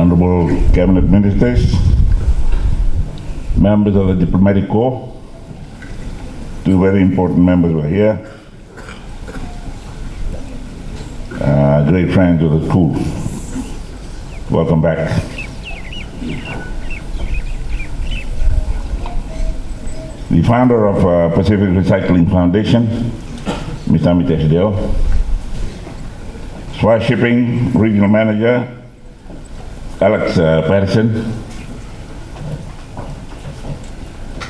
Honorable Cabinet Ministers, members of the Diplomatic Corps, two very important members were here, great friends of the school. Welcome back. The founder of Pacific Recycling Foundation, Mr. Amitesh Deo, Swa Shipping Regional Manager, Alex Patterson,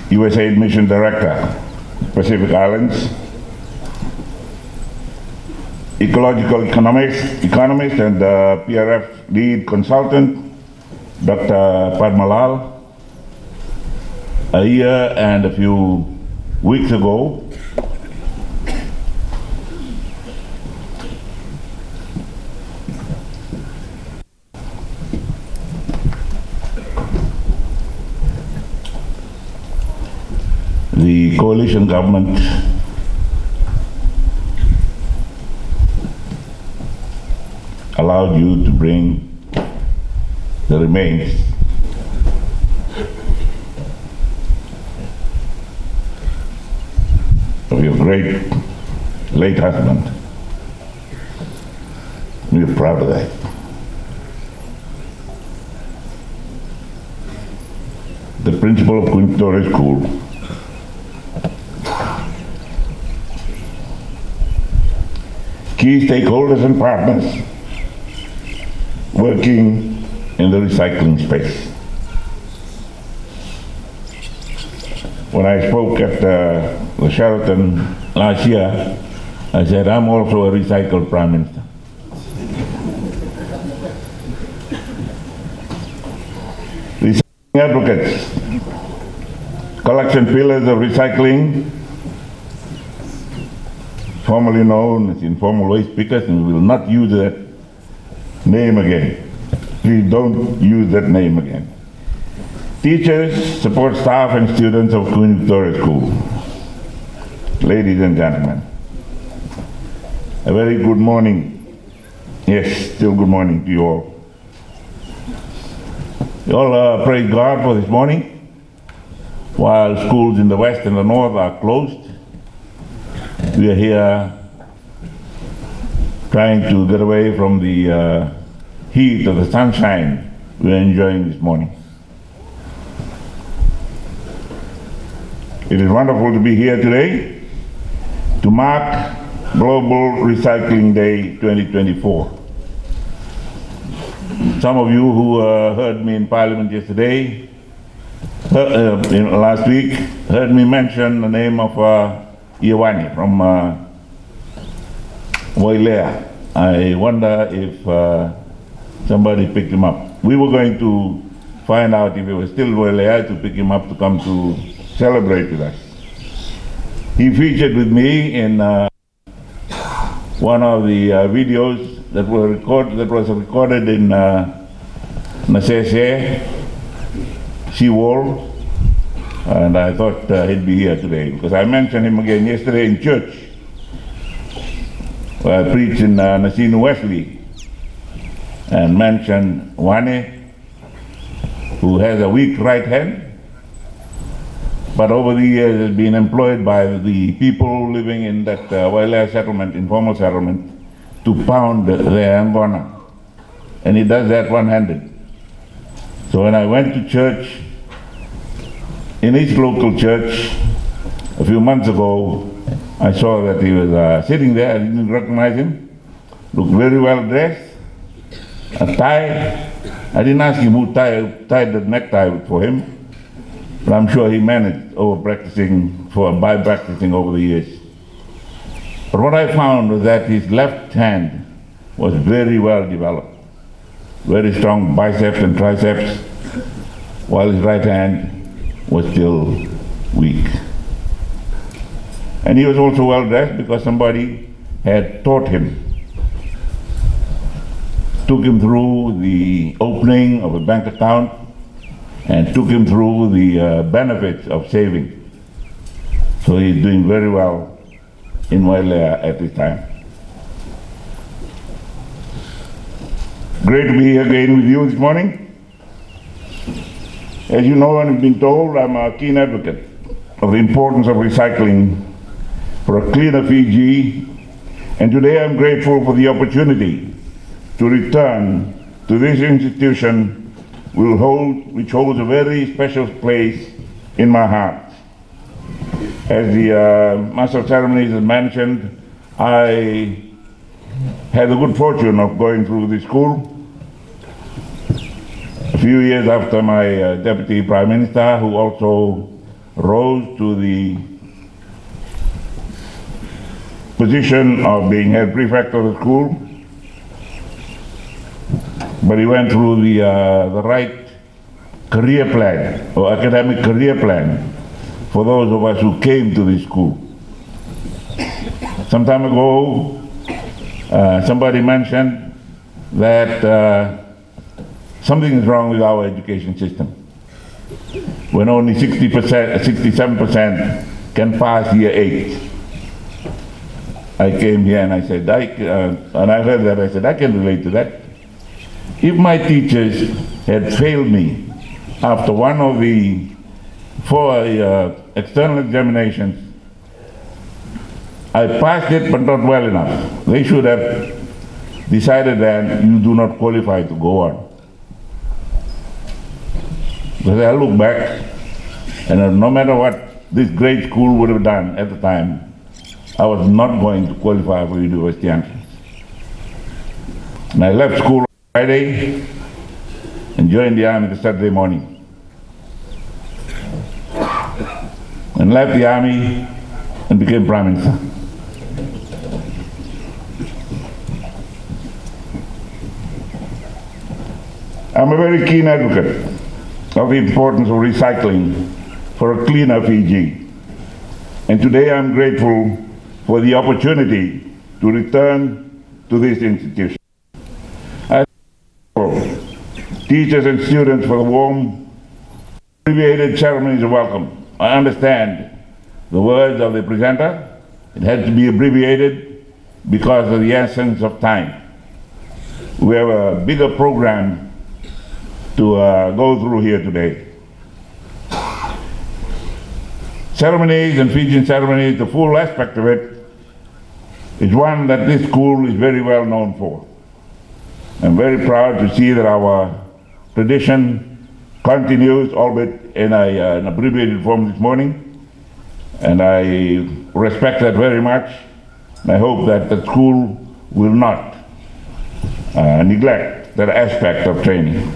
USAID Mission Director, Pacific Islands, Ecological Economist and PRF Lead Consultant, Dr. Padmalal. A year and a few weeks ago, the coalition government allowed you to bring the remains of your great late husband. We're proud of that. The principal of Queen Victoria School, key stakeholders and partners working in the recycling space. When I spoke at the Sheraton last year, I said, I'm also a recycled Prime Minister. Recycling advocates, collection pillars of recycling, formerly known as informal waste pickers, and we will not use that name again. Please don't use that name again. Teachers, support staff and students of Queen Victoria School. Ladies and gentlemen, a very good morning. Yes, still good morning to you all. You all praise God for this morning. While schools in the west and the north are closed, we are here trying to get away from the heat of the sunshine we are enjoying this morning. It is wonderful to be here today to mark Global Recycling Day 2024. Some of you who heard me in Parliament yesterday, last week, heard me mention the name of Iwani from Wailea. I wonder if somebody picked him up. We were going to find out if it was still Wailea to pick him up to come to celebrate with us. He featured with me in one of the videos that was recorded in Nasese, Seawall, and I thought he'd be here today because I mentioned him again yesterday in church where I preached in Nasinu Wesley and mentioned Wane, who has a weak right hand, but over the years has been employed by the people living in that Wailea settlement, informal settlement, to pound their angona. And he does that one-handed. So when I went to church, in his local church, a few months ago, I saw that he was sitting there. I didn't recognize him. Looked very well dressed. A tie. I didn't ask him who tied the necktie for him. But I'm sure he managed by practicing over the years. But what I found was that his left hand was very well developed. Very strong biceps and triceps, while his right hand was still weak. And he was also well dressed because somebody had taught him. Took him through the opening of a bank account and took him through the benefits of saving. So he's doing very well in Wailea at this time. Great to be here again with you this morning. As you know and have been told, I'm a keen advocate of the importance of recycling for a cleaner Fiji, and today I'm grateful for the opportunity to return to this institution which holds a very special place in my heart. As the Master of Ceremonies has mentioned, I had the good fortune of going through the school a few years after my Deputy Prime Minister, who also rose to the position of being head prefect of the school. But he went through the right career plan, or academic career plan, for those of us who came to this school. Some time ago, somebody mentioned that something is wrong with our education system when only 67% can pass year 8. I came here and I said, and I heard that, I said, I can relate to that. If my teachers had failed me after one of the 4 external examinations, I passed it but not well enough. They should have decided that you do not qualify to go on. Because I look back, and no matter what this great school would have done at the time, I was not going to qualify for university entrance. And I left school on Friday and joined the army the Saturday morning. And left the army and became Prime Minister. I'm a very keen advocate of the importance of recycling for a cleaner Fiji. And today I'm grateful for the opportunity to return to this institution. I thank teachers and students for the warm, abbreviated ceremonies of welcome. I understand the words of the presenter. It had to be abbreviated because of the essence of time. We have a bigger program to go through here today. Ceremonies and Fijian ceremonies, the full aspect of it, is one that this school is very well known for. I'm very proud to see that our tradition continues, albeit in an abbreviated form this morning, and I respect that very much. And I hope that the school will not neglect that aspect of training.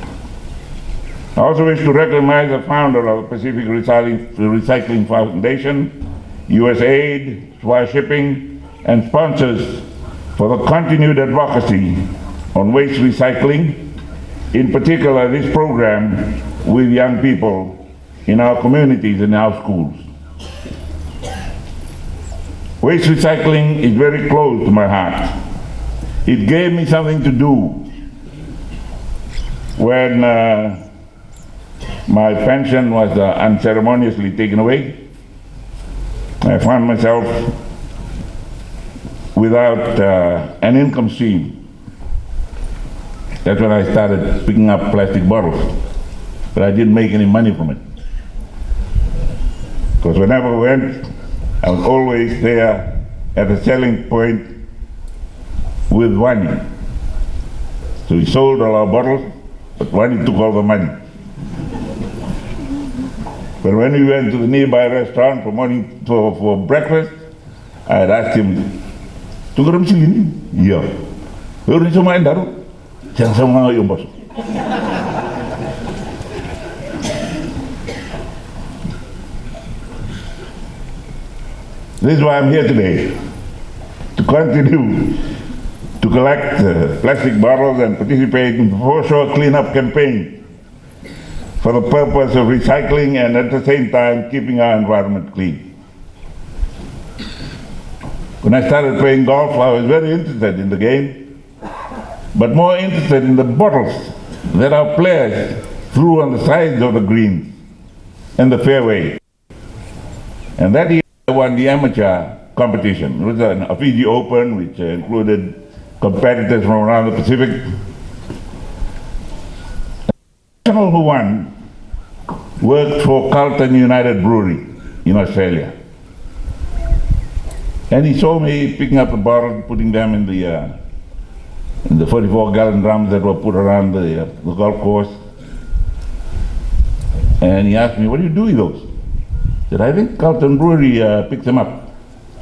I also wish to recognize the founder of the Pacific Recycling Foundation, USAID, SWA Shipping, and sponsors for the continued advocacy on waste recycling, in particular this program with young people in our communities and our schools. Waste recycling is very close to my heart. It gave me something to do when my pension was unceremoniously taken away. I found myself without an income stream. That's when I started picking up plastic bottles, but I didn't make any money from it. Because whenever I went, I was always there at the selling point with Wani. So we sold all our bottles, but Wani took all the money. But when we went to the nearby restaurant for breakfast, I had asked him, "Tukaram sini?" "Yeah." "Baru ni semua daru." "Jangan sama yung bos." This is why I'm here today, to continue to collect plastic bottles and participate in the foreshore cleanup campaign for the purpose of recycling and at the same time keeping our environment clean. When I started playing golf, I was very interested in the game, but more interested in the bottles that our players threw on the sides of the greens and the fairway. And that year I won the amateur competition. It was a Fiji Open, which included competitors from around the Pacific. The who won worked for Carlton United Brewery in Australia. And he saw me picking up the bottles, putting them in the 44-gallon drums that were put around the golf course. And he asked me, what do you do with those? I said, I think Carlton Brewery picks them up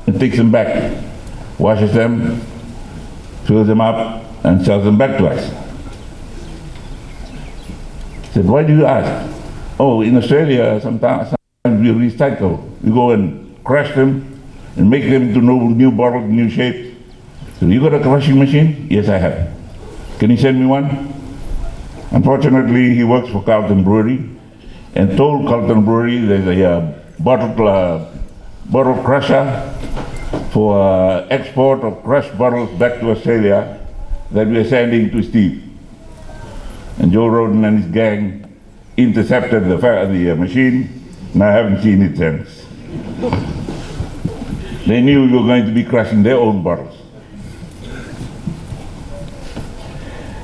and takes them back, washes them, fills them up, and sells them back to us. I said, why do you ask? Oh, in Australia, sometimes we recycle. We go and crush them and make them into new bottles, new shapes. So you got a crushing machine? Yes, I have. Can you send me one? Unfortunately, he works for Carlton Brewery and told Carlton Brewery there's a bottle crusher for export of crushed bottles back to Australia that we are sending to Steve. And Joe Roden and his gang intercepted the machine, and I haven't seen it since. They knew we were going to be crushing their own bottles.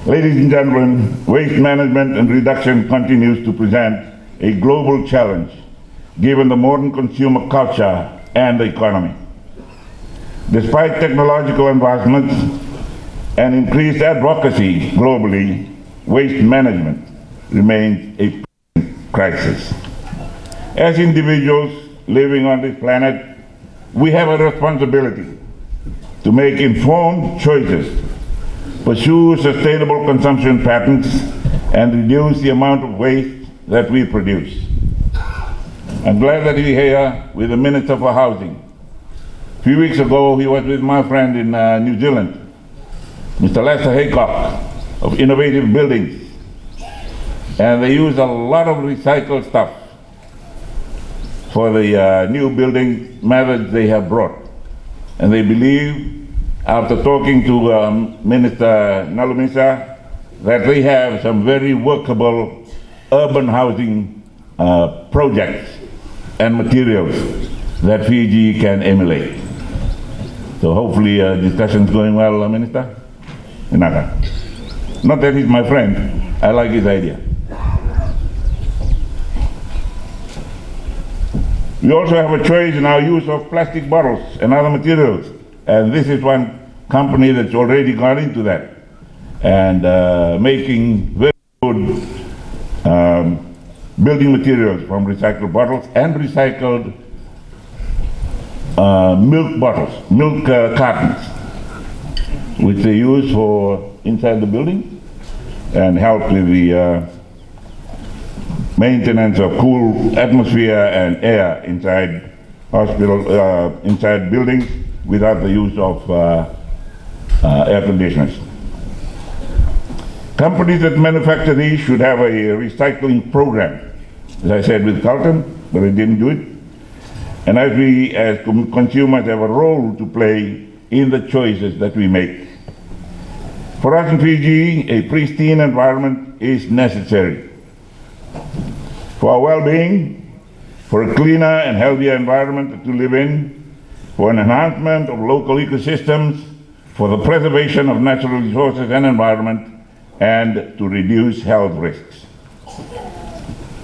Ladies and gentlemen, waste management and reduction continues to present a global challenge given the modern consumer culture and the economy. Despite technological advancements and increased advocacy globally, waste management remains a crisis. As individuals living on this planet, we have a responsibility to make informed choices, pursue sustainable consumption patterns, and reduce the amount of waste that we produce. I'm glad that we're here with the Minister for Housing. A few weeks ago, he was with my friend in New Zealand, Mr. Lester Haycock of Innovative Buildings. And they use a lot of recycled stuff for the new building methods they have brought. And they believe, after talking to Minister Nalumisa, that they have some very workable urban housing projects and materials that Fiji can emulate. So hopefully discussion's going well, Minister. Not that he's my friend, I like his idea. We also have a choice in our use of plastic bottles and other materials. And this is one company that's already gone into that and making very good building materials from recycled bottles and recycled milk bottles, milk cartons, which they use for inside the building and help with the maintenance of cool atmosphere and air inside inside buildings without the use of air conditioners. Companies that manufacture these should have a recycling program, as I said with Carlton, but they didn't do it. And as we as consumers have a role to play in the choices that we make. For us in Fiji, a pristine environment is necessary. For our well-being, for a cleaner and healthier environment to live in, for an enhancement of local ecosystems, for the preservation of natural resources and environment, and to reduce health risks.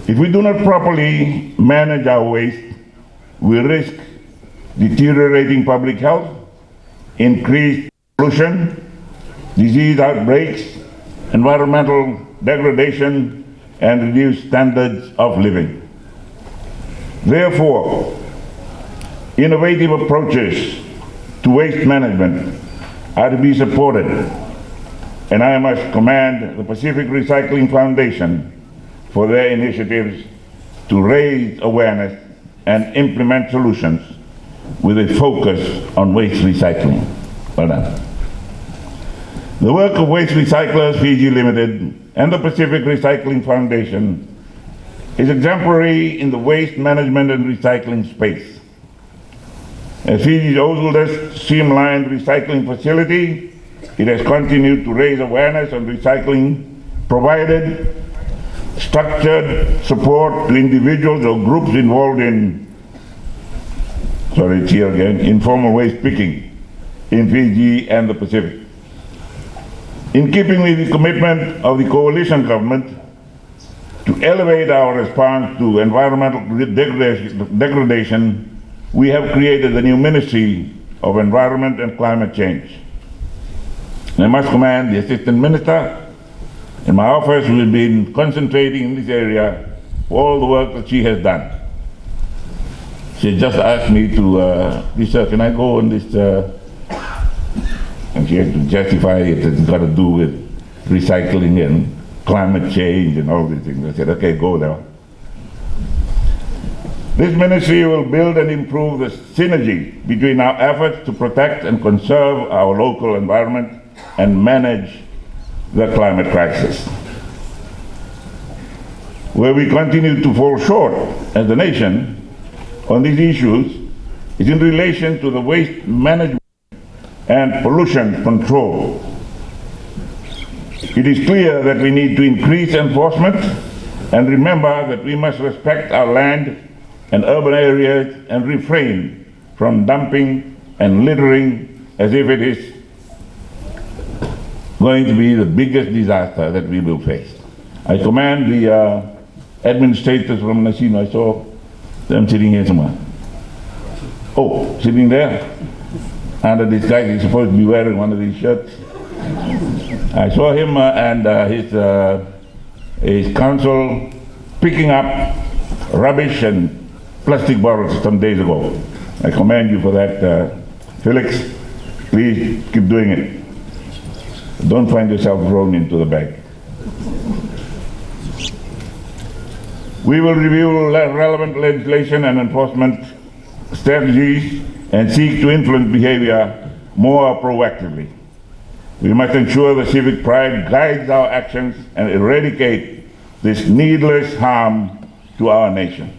If we do not properly manage our waste, we risk deteriorating public health, increased pollution, disease outbreaks, environmental degradation, and reduced standards of living. Therefore, innovative approaches to waste management are to be supported, and I must commend the Pacific Recycling Foundation for their initiatives to raise awareness and implement solutions with a focus on waste recycling. Well done. The work of Waste Recyclers Fiji Limited and the Pacific Recycling Foundation is exemplary in the waste management and recycling space. As Fiji's oldest streamlined recycling facility, it has continued to raise awareness on recycling, provided structured support to individuals or groups involved in, informal waste picking in Fiji and the Pacific. In keeping with the commitment of the coalition government, To elevate our response to environmental degradation, we have created the new Ministry of Environment and Climate Change. And I must commend the Assistant Minister in my office who has been concentrating in this area for all the work that she has done. She just asked me to, can I go on this, and she had to justify it, it's got to do with recycling and climate change and all these things. I said, okay, go there. This ministry will build and improve the synergy between our efforts to protect and conserve our local environment and manage the climate crisis. Where we continue to fall short as a nation on these issues is in relation to the waste management and pollution control. It is clear that we need to increase enforcement and remember that we must respect our land and urban areas and refrain from dumping and littering as if it is going to be the biggest disaster that we will face. I commend the administrators from Nasino. I saw them sitting here somewhere. Oh, sitting there. Under this guy, he's supposed to be wearing one of these shirts. I saw him and his council picking up rubbish and plastic bottles some days ago. I commend you for that, Felix. Please keep doing it. Don't find yourself thrown into the bag. We will review relevant legislation and enforcement strategies and seek to influence behavior more proactively. We must ensure the civic pride guides our actions and eradicate this needless harm to our nation.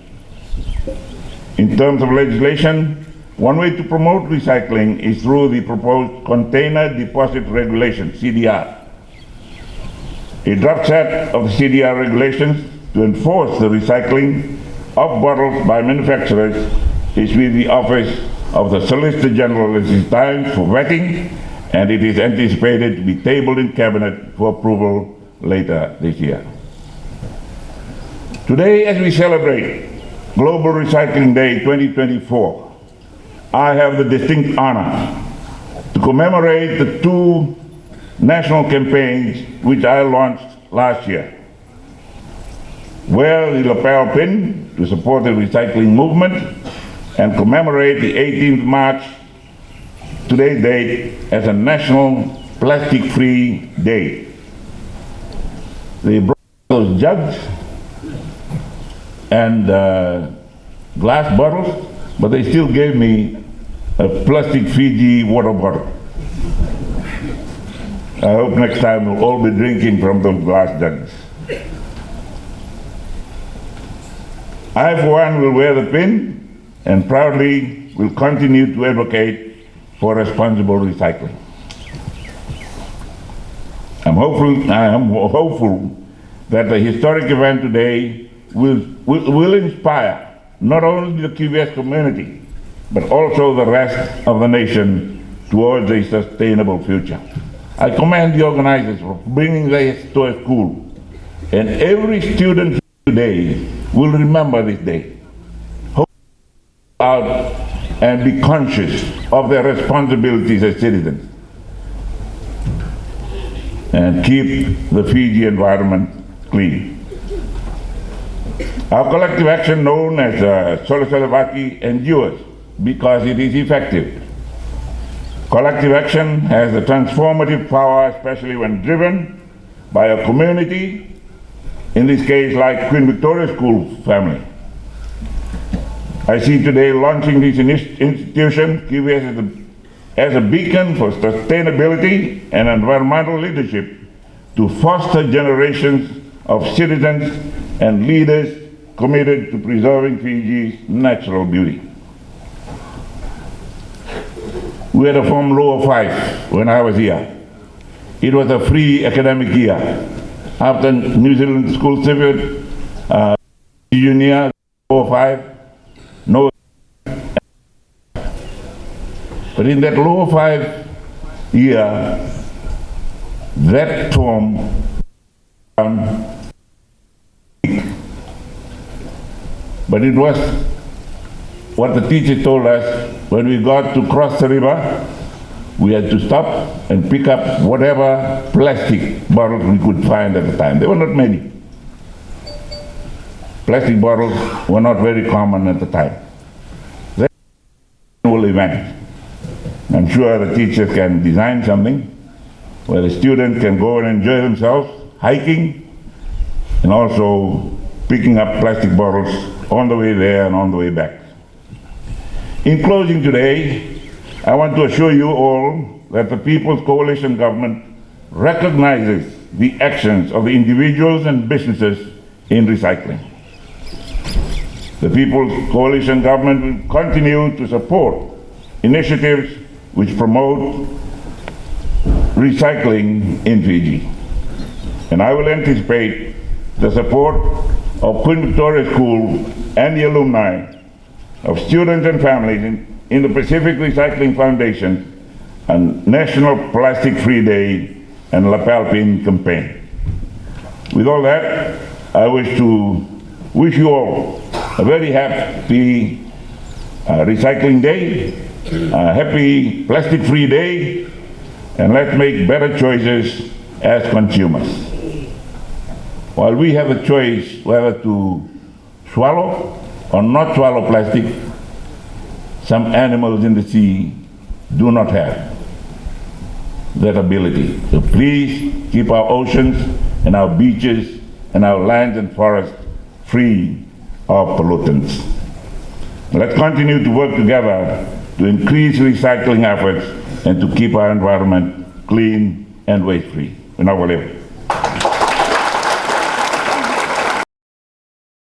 In terms of legislation, one way to promote recycling is through the proposed Container Deposit Regulation, CDR. A draft set of CDR regulations to enforce the recycling of bottles by manufacturers is with the Office of the Solicitor General at this time for vetting, and it is anticipated to be tabled in Cabinet for approval later this year. Today, as we celebrate Global Recycling Day 2024, I have the distinct honor to commemorate the two national campaigns which I launched last year. Wear the lapel pin to support the recycling movement and commemorate the 18th March, today's date, as a National Plastic-Free Day. They brought those jugs and glass bottles, but they still gave me a plastic Fiji water bottle. I hope next time we'll all be drinking from those glass jugs. I, for one, will wear the pin and proudly will continue to advocate for responsible recycling. I am hopeful that the historic event today will inspire not only the QVS community, but also the rest of the nation towards a sustainable future. I commend the organizers for bringing this to a school, and every student today will remember this day. Hope out and be conscious of their responsibilities as citizens and keep the Fiji environment clean. Our collective action, known as Solisalavaki, endures because it is effective. Collective action has a transformative power, especially when driven by a community, in this case like Queen Victoria School family. I see today launching this institution, QVS, as a beacon for sustainability and environmental leadership to foster generations of citizens and leaders committed to preserving Fiji's natural beauty. We had a Form Lower 5 when I was here. It was a free academic year. After New Zealand School Civil, Junior, Lower 5, no. But in that Lower 5 year, that form But it was what the teacher told us when we got to cross the river. We had to stop and pick up whatever plastic bottles we could find at the time. There were not many. Plastic bottles were not very common at the time. That's an annual event. I'm sure the teachers can design something where the students can go and enjoy themselves, hiking, and also picking up plastic bottles on the way there and on the way back. In closing today, I want to assure you all that the People's Coalition government recognizes the actions of the individuals and businesses in recycling. The People's Coalition government will continue to support initiatives which promote recycling in Fiji. And I will anticipate the support of Queen Victoria School and the alumni, of students and families in the Pacific Recycling Foundation and National Plastic Free Day and Lapel Pin campaign. With all that, I wish you all a very happy recycling day, a happy plastic free day, and let's make better choices as consumers. While we have a choice whether to swallow or not swallow plastic, some animals in the sea do not have that ability. So please keep our oceans and our beaches and our lands and forests free of pollutants. Let's continue to work together to increase recycling efforts and to keep our environment clean and waste-free.